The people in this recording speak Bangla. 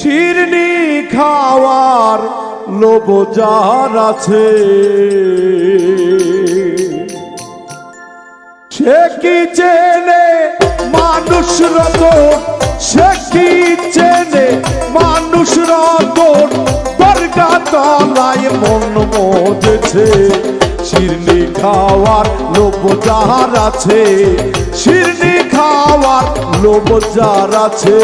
শিরনি খাওয়ার লোভ যার আছে সে কি চেনে মানুষ রতন, সে কি চেনে মানুষ রতন, দরগা তলায় মন মজেছে। শিরনি খাওয়ার লোভ যার আছে, শিরনি খাওয়ার লোভ যার আছে।